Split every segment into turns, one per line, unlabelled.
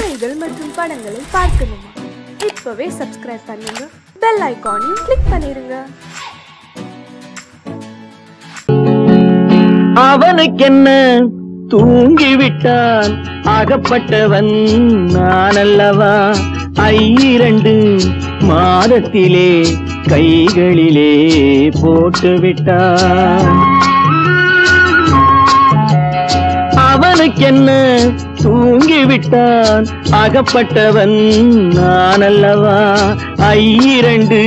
கதைகள் மற்றும் படங்களை பார்க்கணுமா? இப்பவே சப்ஸ்கிரைப் பண்ணுங்க, பெல் ஐகானையும் கிளிக் பண்ணிருங்க.
அவனுக்கென்ன தூங்கிவிட்டான், அகப்பட்டவன் நான் அல்லவா? 2 மாதத்திலே கைகளிலே போட்டுவிட்டான். அவனுக்கென்ன தூங்கிவிட்டான், அகப்பட்டவன் நான் அல்லவா? 2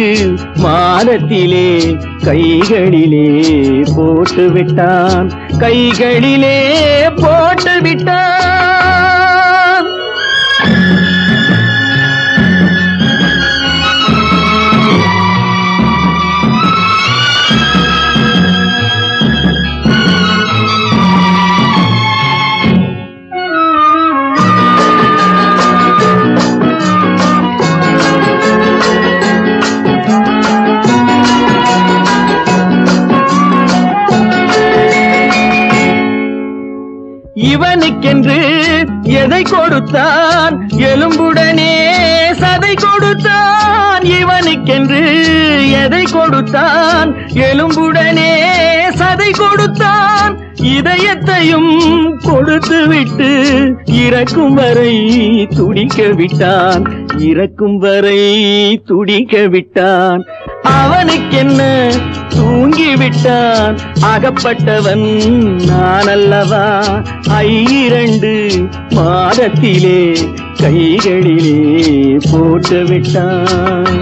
மாதத்திலே கைகளிலே போட்டுவிட்டான், கைகளிலே போட்டுவிட்டான். இவனுக்கென்று எதை கொடுத்தான், எலும்புடனே சதை கொடுத்தான். இவனுக்கென்று எதை கொடுத்தான், எலும்புடனே சதை கொடுத்தான். இதயத்தையும் கொடுத்து விட்டு இறக்கும் வரை துடிக்க விட்டான், இறக்கும் வரை துடிக்க விட்டான். அவனுக்கென்ன தூங்கிவிட்டான், அகப்பட்டவன் நான் அல்லவா? 2 மாதத்திலே கைகளிலே போட்டுவிட்டான்.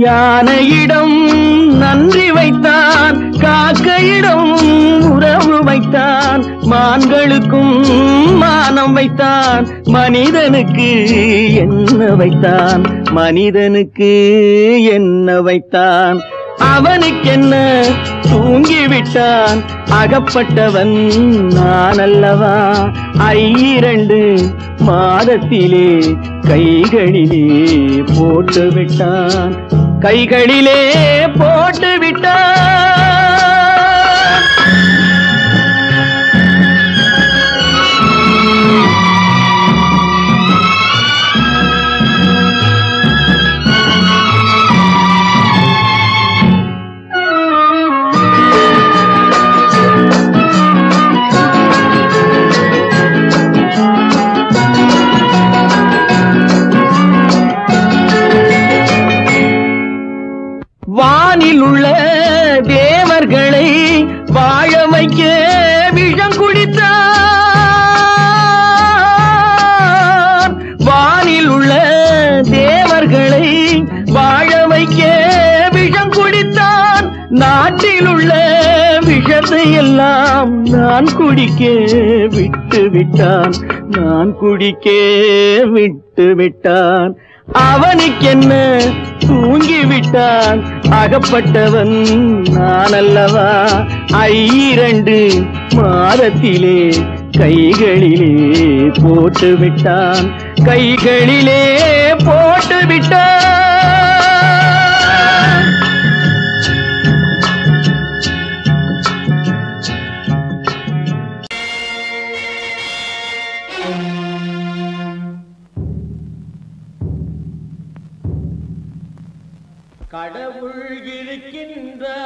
யானையிடம் நன்றி வைத்தான், காக்கையிடம் உறவு வைத்தான். மான்களுக்கும் மானம் வைத்தான், மனிதனுக்கு என்ன வைத்தான், மனிதனுக்கு என்ன வைத்தான். அவனுக்கென்ன தூங்கிவிட்டான், அகப்பட்டவன் நான் அல்லவா? 2 மாதத்திலே கைகளிலே போட்டுவிட்டான், கைகளிலே போட்டுவிட்டான். வானில் உள்ள தேவர்களை வாழ வைக்க விஷம் குடித்தான். வானில் உள்ள தேவர்களை வாழ வைக்க விஷம் குடித்தான். நாட்டில் உள்ள விஷத்தை எல்லாம் நான் குடிக்க விட்டு விட்டான், நான் குடிக்க விட்டு விட்டான். அவனுக்கென்ன தூங்கிவிட்டான், அகப்பட்டவன் நான் அல்லவா? 2 மாதத்திலே கைகளிலே போட்டுவிட்டான், கைகளிலே போட்டுவிட்டான். கடவுள் இருக்கின்றார்,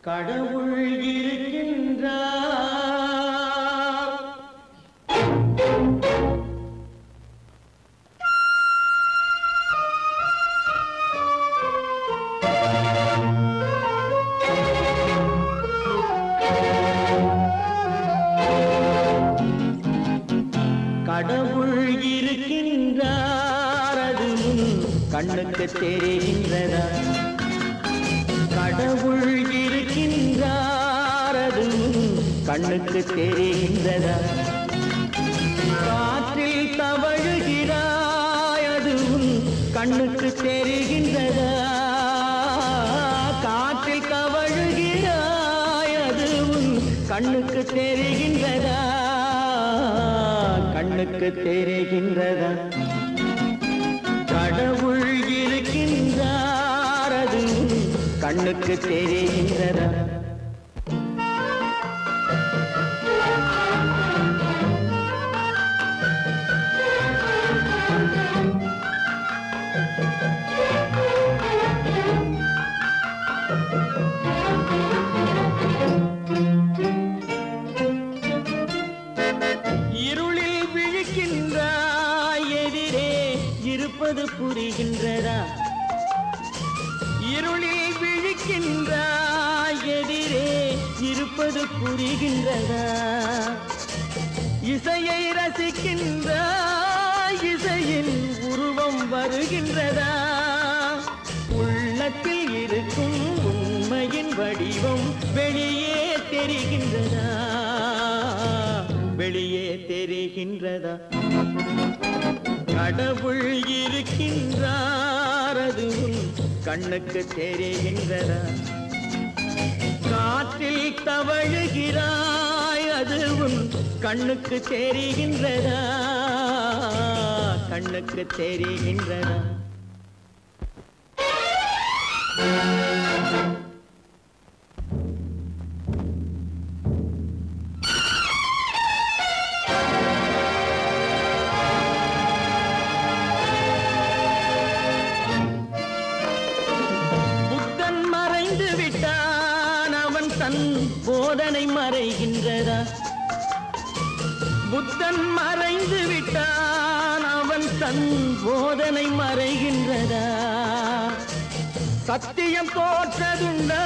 கடவுள் இருக்கின்றார். கடவுள் இருக்கின்றார், அது கண்ணுக்கு தெரிகின்றதா? கடவுள் இருக்கின்றார், அது கண்ணுக்கு தெரிகின்றதா? கண்ணுக்கு தெரிகின்றதா காற்றில் தவழுகிறாய் அது உன் கண்ணுக்கு தெரிகின்றதா கண்ணுக்கு தெரிகின்றதா கடவுள் இருக்கின்றார் அது உன் கண்ணுக்கு தெரிகின்றதா இருளில் விழிக்கின்றாய் எதிரே இருப்பது புரிகின்றதா இருளில் விழிக்கின்றாய் எதிரே இருப்பது புரிகின்றதா இசையை ரசிக்கின்றாய் இசையின் உருவம் வருகின்றதா உள்ளத்தில் இருக்கும் உண்மையின் வடிவம் வெளியே தெரிகின்றதா வெளியே தெரிகின்றதா கடவுள் இருக்கின்றார் அது உன் கண்ணுக்கு தெரிகின்றதா காற்றில் தவழுகிறாய் அது உன் கண்ணுக்கு தெரிகின்றதா கண்ணுக்கு தெரிகின்றதா போதனை மறைகின்றதா புத்தன் மறைந்து விட்டான் அவன் தன் போதனை மறைகின்றதா சத்தியம் தோற்றதுண்டா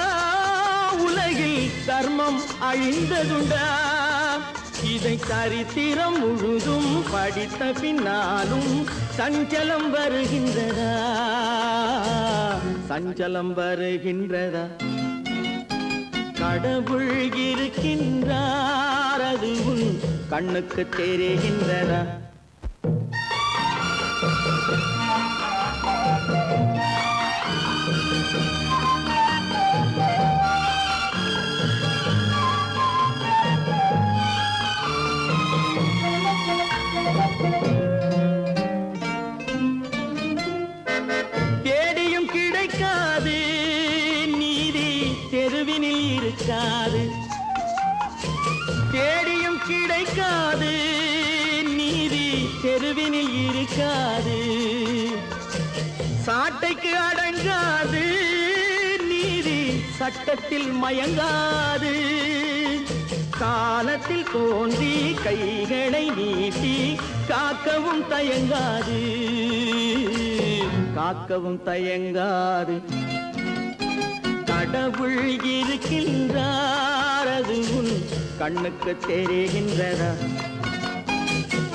உலகில் தர்மம் அழிந்ததுண்டா இதை சரித்திரம் முழுதும் படித்த பின்னாலும் சஞ்சலம் வருகின்றதா சஞ்சலம் வருகின்றதா கடவுள் இருக்கின்றார் அது உன் கண்ணுக்கு தெரிகின்றதா தேடியும் கிடைக்காது நீதி தெருவினில் இருக்காது தேடியும் கிடைக்காது நீதி தெருவினில் இருக்காது சாட்டைக்கு அடங்காது நீதி சட்டத்தில் மயங்காது காலத்தில் தோன்றி கைகளை நீட்டி காக்கவும் தயங்காது காக்கவும் தயங்காது கடவுள் இருக்கின்றார் அது உன் கண்ணுக்கு தெரிகின்றதா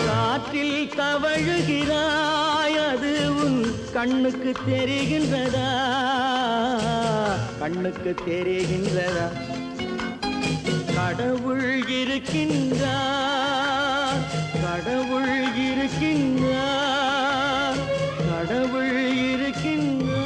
காற்றில் தவழுகிறாய் அது உன் கண்ணுக்கு தெரிகின்றதா கண்ணுக்கு தெரிகின்றதா கடவுள் இருக்கின்றார் கடவுள் இருக்கின்றார் கடவுள் இருக்கின்றார்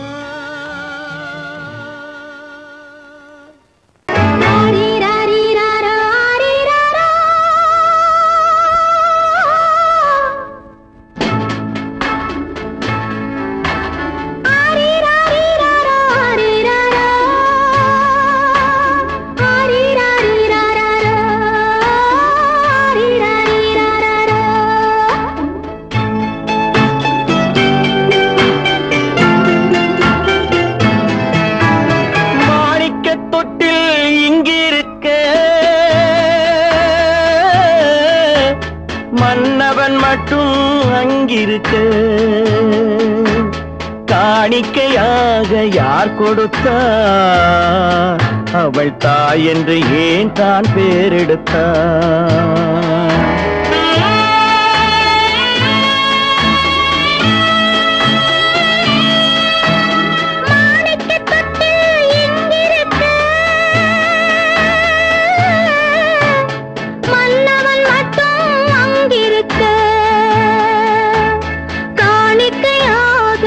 மன்னவன் மட்டும் அங்கிருக்க காணிக்கையாக யார் கொடுத்தார் அவள் தாய் என்று ஏன் தான் பேரெடுத்தார்
காணிக்கையாக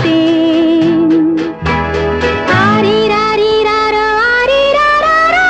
கொடுத்தேன். ஆரிராரிராரோ, ஆரிராராரோ,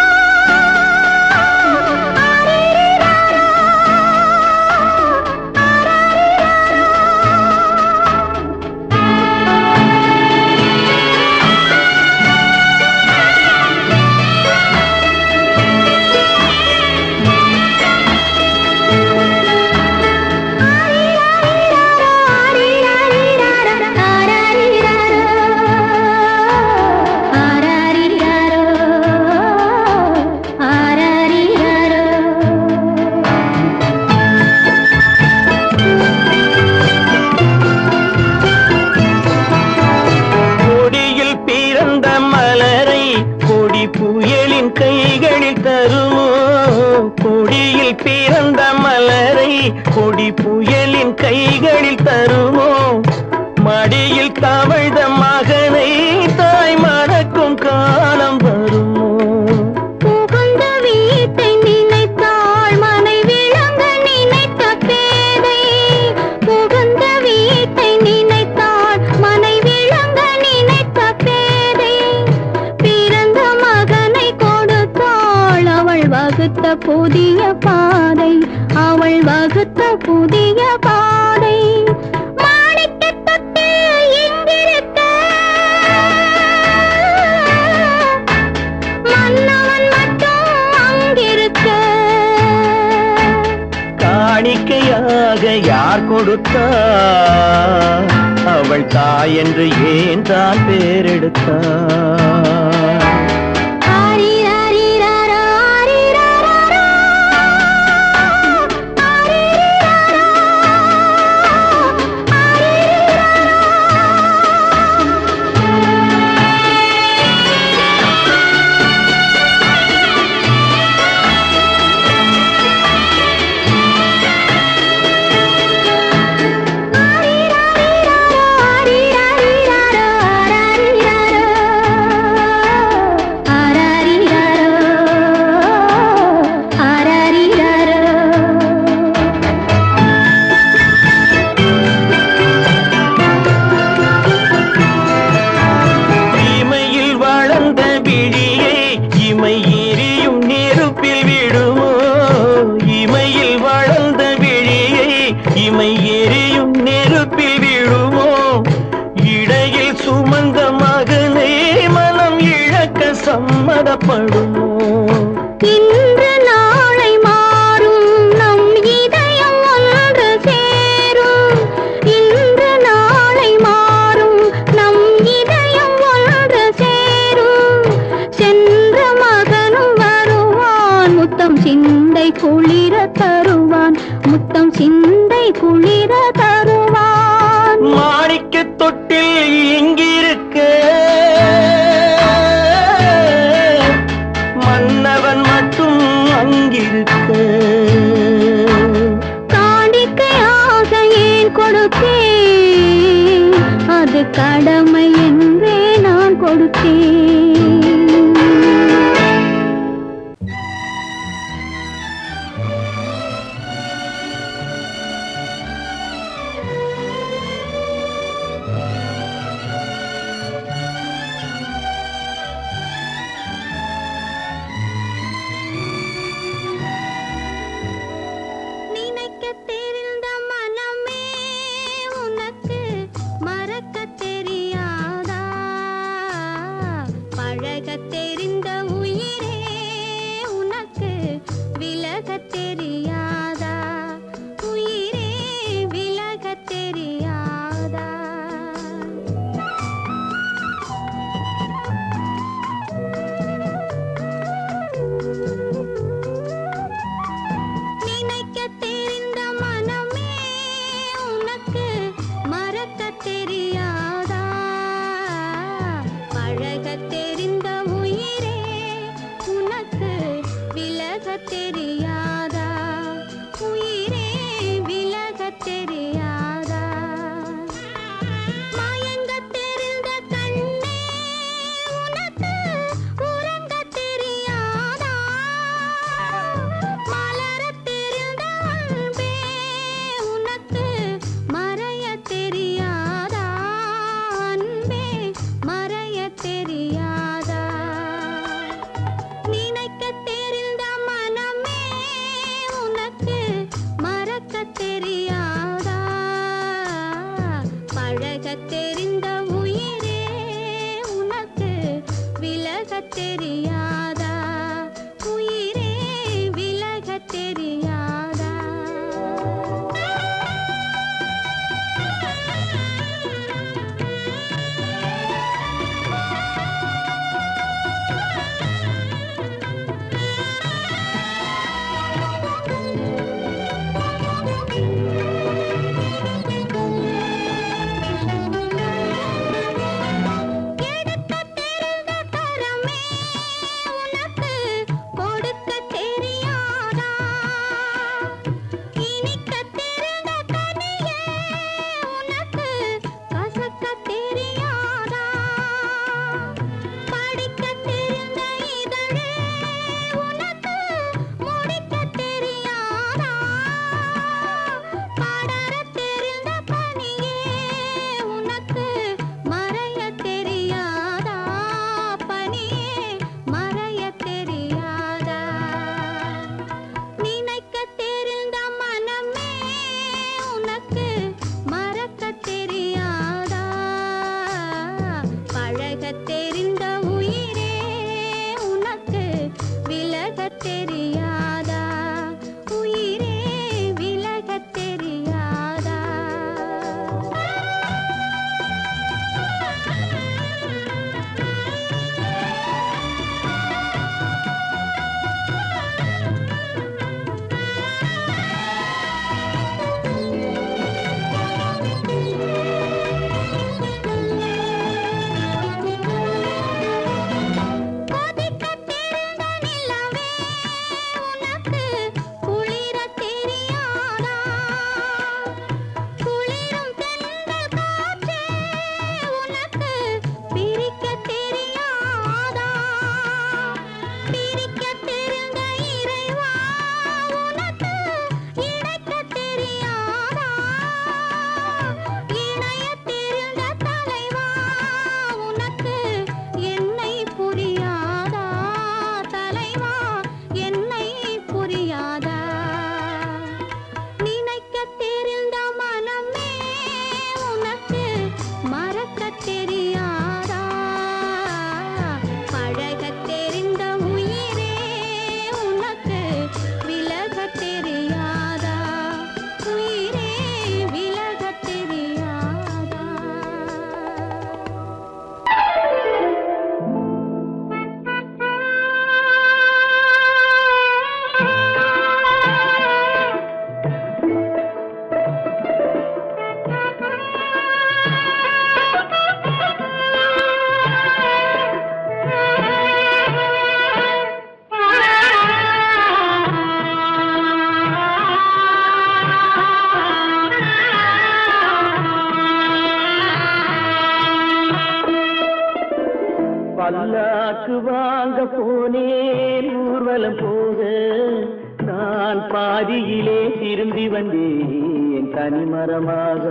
ஆரிராரோ,
கொடியில் பிறந்த மலரை கொடி புயலின் கைகளில் தருமோ? கொடியில் பிறந்த மலரை கொடி புயலின் கைகளில் தருமோ? மடியில் தவழ்ந்த மகனை தாய் மறக்கும் காலம் வருமோ?
புகுந்த வீட்டை நினைத்தாள் மனை விளங்க நினைத்த பேதை. புகுந்த வீட்டை நினைத்தாள் மனை விளங்க நினைத்த பேதை. பிறந்த மகனை கொடுத்தாள் அவள் வகுத்த புதிய பாதை. அவள் வகுத்த புதிய பாதை. மாணிக்கத் தொட்டில் இங்கிருக்க மன்னவன் மட்டும் அங்கிருக்க.
காணிக்கையாக யார் கொடுத்தார்? அவள் தாய் என்று ஏன் தான் பேரெடுத்தார்?
ஆரிராரிராரோ, ஆரிராராரோ, ஆரிராரோ,
இமையில் வளர்ந்த விழியை இமை எரியும் நெருப்பில் விடுமோ? இமையில் வளர்ந்த விழியை இமை எரியும் நெருப்பில் விடுமோ? இடையில் சுமந்த மகனை மனம் இழக்க சம்மதப்படுமோ?
இன்று நாளை மாறும் நம் இதயம் ஒன்று சேரும். இன்று நாளை மாறும் நம் இதயம் ஒன்று சேரும். சென்ற மகனும் வருவான் முத்தம் சிந்தை குளிர தருவான். முத்தம் சிந்தை குளிர தருவான்.
மாணிக்கத் தொட்டில் இங்கிருக்க மன்னவன் மட்டும் அங்கிருக்க.
காணிக்கையாக ஏன் கொடுத்தேன்? அது கடமை என்றே நான் கொடுத்தேன். நினைக்கத் தெரிந்த மனமே உனக்கு மறக்கத் தெரியாதா? பிரிக்க தெரிந்த இறைவா உனக்கு இணைக்க தெரியாதா இணைய தெரிந்த தலைவா உனக்கு என்னை புரியாதா தலைவா என்னை புரியாதா நினைக்க தெரிந்த மனமே உனக்கு மறக்க தெரியாதா பழக தெரிந்த உயிரே உனக்கு விலக தெரியாதா உயிரே விலக தெரியாதா
பல்லாக்கு வாங்க போனேன் ஊர்வலம் போக நான் பாதியிலே திரும்பி வந்தேன் தனிமரமாக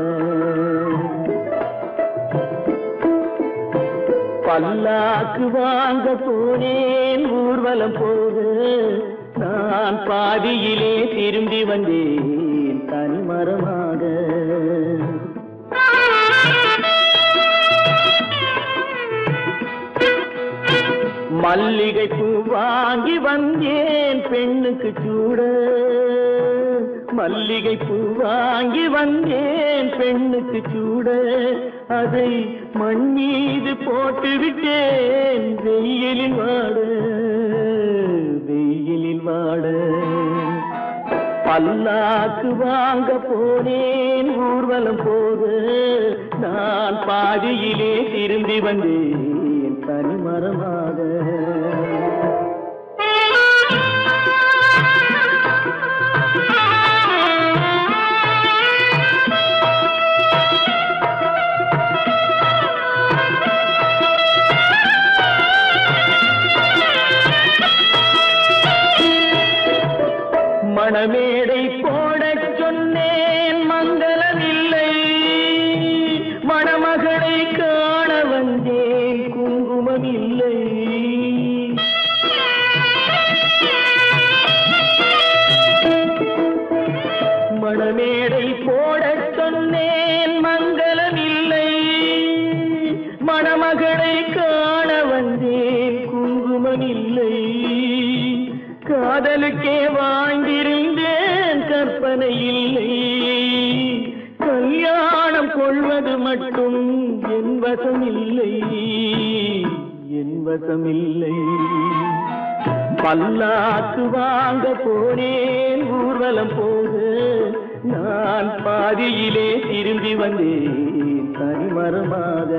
பல்லாக்கு வாங்க போனேன் ஊர்வலம் போக நான் பாதியிலே திரும்பி வந்தேன் தனிமரமாக மல்லிகை பூ வாங்கி வந்தேன் பெண்ணுக்கு சூட மல்லிகை பூ வாங்கி வந்தேன் பெண்ணுக்கு சூட அதை மண் மீது போட்டு விட்டேன் வெயிலில் வாட பல்லாக்கு வாங்க போனேன் ஊர்வலம் போக நான் பாதியிலே திரும்பி வந்தேன் தனிமரமாக மணமேடை போடச் சொன்னேன் மங்களமில்லை மணமகளை காண வந்தேன் குங்குமமில்லை மணமேடை போடச் சொன்னேன் மங்களமில்லை மணமகளை காண வந்தேன் குங்குமமில்லை காதலுக்கே வாங்கியிருந்தேன் கற்பனை இல்லை கல்யாணம் கொள்வது மட்டும் என் வசமில்லை பல்லாக்கு வாங்க போனேன் ஊர்வலம் போக நான் பாதியிலே திரும்பி வந்தேன் தனிமரமாக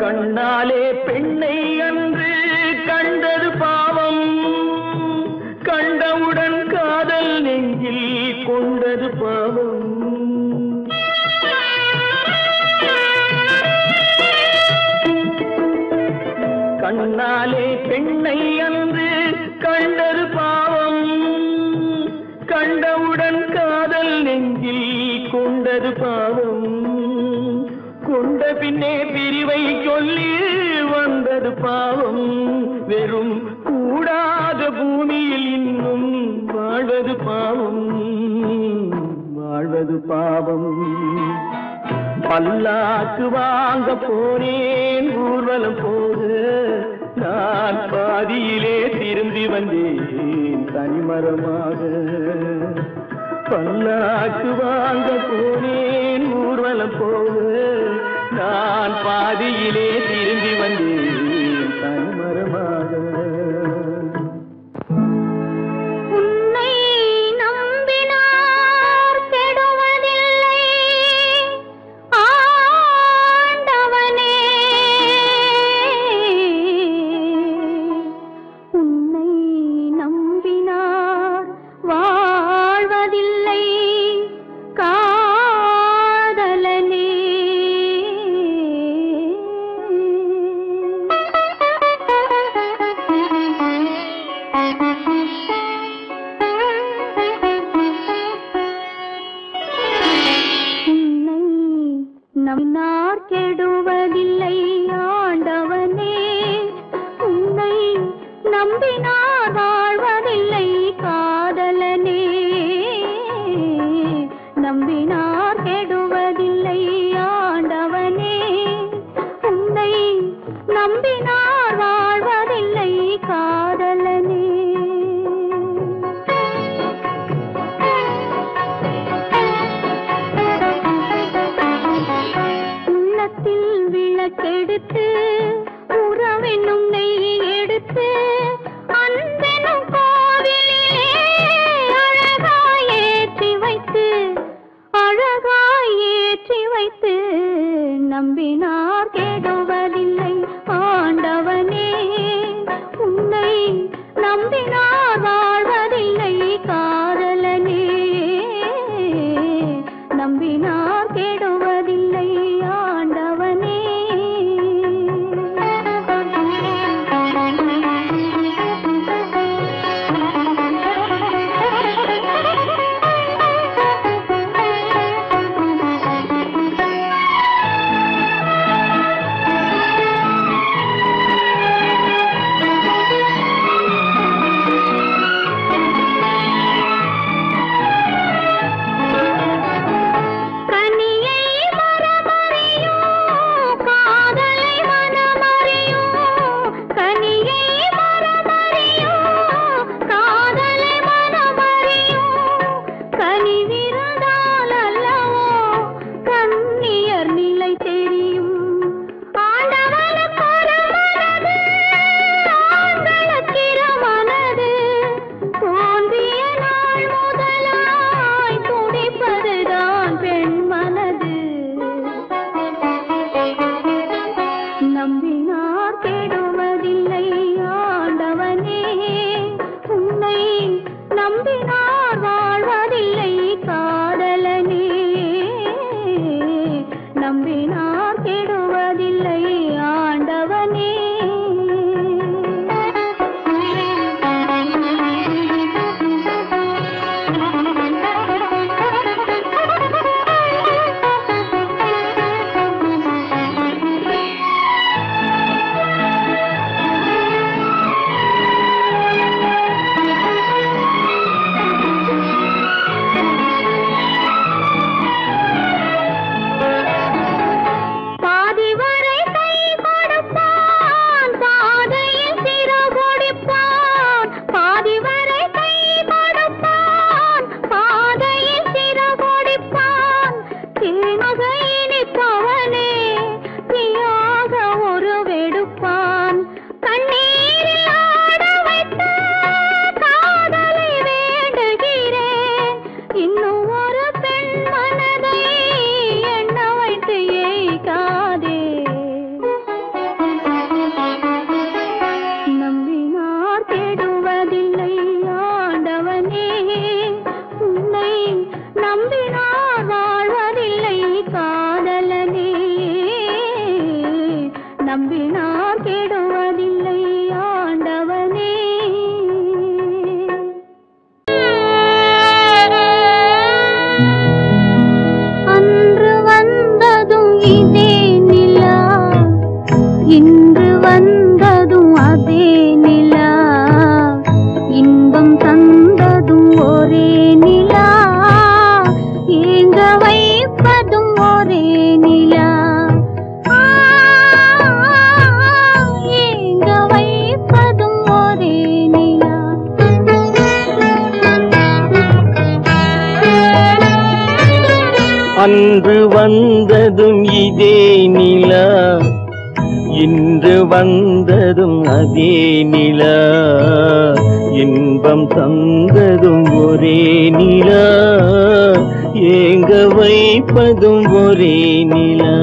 கண்ணாலே பெண்ணை அன்று கண்டது பாவம் கண்டவுடன் காதல் நெஞ்சில் கொண்டது பாவம் கண்ணாலே பெண்ணை அன்று கண்டது பாவம் கண்டவுடன் காதல் நெஞ்சில் கொண்டது பாவம் கொண்ட பின்னே பிரிவை சொல்லி வந்தது பாவம் வெறும் கூடாத பூமியில் இன்னும் வாழ்வது பாவம் பல்லாக்கு வாங்க போனேன் ஊர்வலம் போக நான் பாதியிலே திரும்பி வந்தேன் தனிமரமாக பல்லாக்கு வாங்க போனேன் ஊர்வலம் போக நான் பாதியிலே திரும்பி வந்தேன் தனிமரமாக
உன்னை நம்பினார் கெடுவதில்லை ஆண்டவனே நம்பினார் வாழ்வதில்லை காதலனே. உள்ளத்தில் விளக்கெடுத்து உறவென்னும் நெய் எடுத்து அன்பெனும் கோவிலிலே அழகாய் ஏற்றி வைத்து நம்பினார் கெடுவதில்லை ஆண்டவனே. உன்னை நம்பினார் வாழ்வதில்லை காதலனே. நம்பினார் கெடுவதில்லை ஆண்டவனே. நம்பினார் கெடுவதில்லை ஆண்டவனே. அன்று வந்ததும் இதே நிலா, இன்று வந்ததும் அதே நிலா, இன்பம் தந்ததும் ஒரே நிலா, ஏங்க வைப்பதும் ஒரே நிலா, ஏங்க வைப்பதும் ஒரே நிலா.
அன்று வந்ததும் இதே நிலா, இன்று வந்ததும் அதே நிலா, இன்பம் தந்ததும் ஒரே நிலா, ஏங்க வைப்பதும் ஒரே நிலா.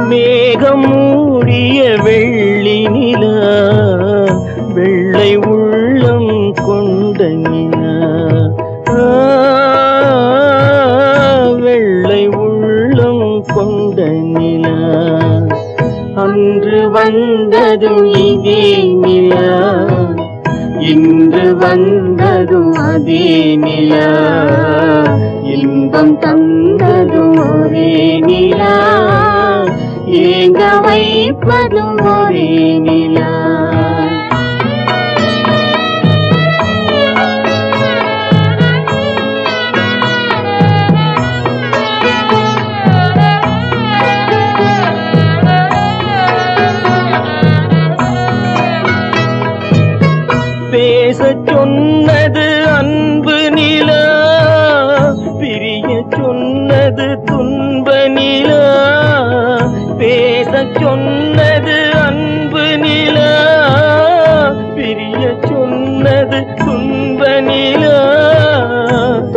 மேகம் மூடிய வெள்ளி நிலா, வெள்ளை உள்ளம் கொண்ட நிலா, வெள்ளை வந்ததும் இதே நிலா, இன்று வந்ததும் அதே நிலா, இன்பம் தந்ததும் ஒரே நிலா, ஏங்க வைப்பதும் ஒரே நிலா. பேசச் சொன்னது அன்பு நிலா, பிரிய சொன்னது துன்ப நிலா. பேசச் சொன்னது அன்பு நிலா, பிரிய சொன்னது துன்ப நிலா.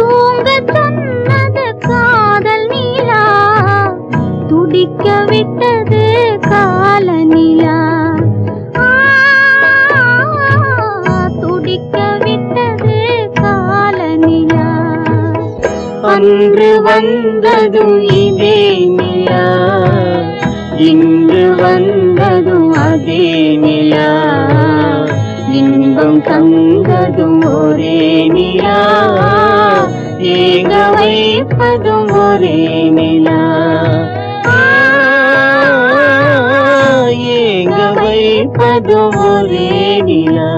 தூங்க சொன்னது காதல் நிலா, துடிக்க விட்டது கால நிலா.
அன்று வந்ததும் இதே நிலா, இன்று வந்ததும் அதே நிலா, இன்பம் தந்ததும் ஒரே நிலா, ஏங்க வைப்பதும் ஒரே நிலா, ஏங்க வைப்பதும் ஒரே நிலா.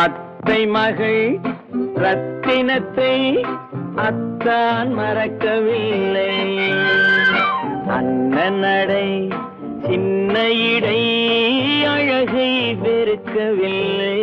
அத்தை மகள் ரத்தினத்தை அத்தான் மறக்கவில்லை, அண்ணன் நடை சின்ன இடை அழகை வெறுக்கவில்லை.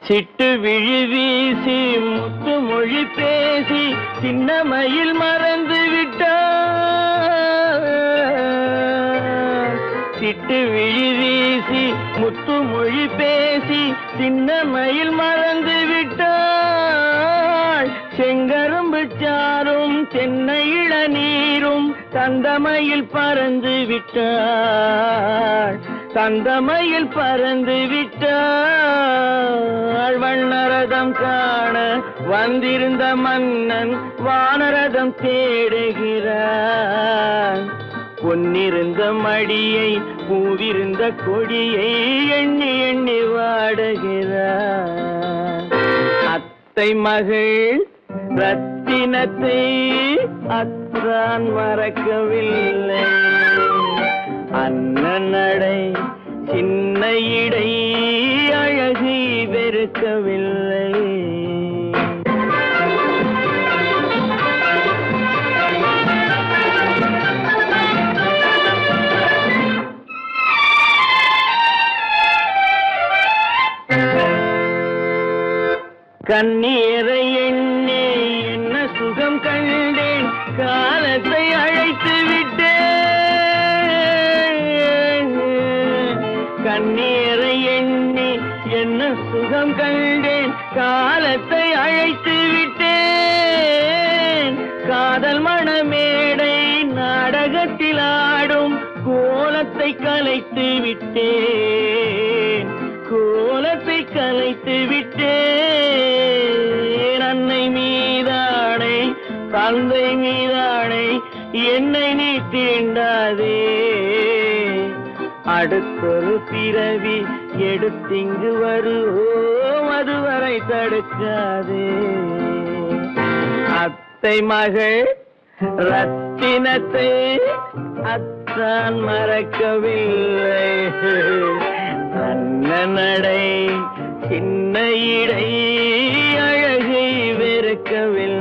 சிட்டு விழி வீசி முத்து மொழி பேசி சின்னமையில் மறந்து விட்டார். சிட்டு விழி வீசி முத்து மொழி பேசி சின்னமையில் மறந்து விட்டாள். செங்கரும்பு சாரும் சென்னை இளநீரும் தந்தமையில் பறந்து விட்டாள், தந்தமையில் பறந்து விட்டாள். வண்ணரதம் காண வந்திருந்த மன்னன் வானரதம் தேடுகிறான். பொன்னிருந்த மடியை பூவிருந்த கொடியை எண்ணி எண்ணி வாடுகிறான். அத்தை மகள் ரத்தினத்தை அத்தான் மறக்கவில்லை, அண்ணன் நடை சின்ன இடை அழகை வெறுக்கவில்லை. கண்ணீரை எண்ணி என்ன சுகம் கண்டேன், காலத்தை அழைத்து விட்டேன். கண்ணீரை எண்ணி சுகம் கண்டேன் காலத்தை அழைத்து விட்டேன் காதல் மணமேடை நாடகத்தில் ஆடும் கோலத்தை கலைத்து விட்டேன் கோலத்தை கலைத்து விட்டேன் அன்னை மீதானை தந்தை மீதானை என்னை நீ தீண்டாதே அடுத்தொரு பிறவி எடுத்திங்கு வருவோம் அதுவரை தடுக்காதே அத்தை மகள் ரத்தினத்தை அத்தான் மறக்கவில்லை அண்ண நடை சின்ன இடை அழகை வெறுக்கவில்லை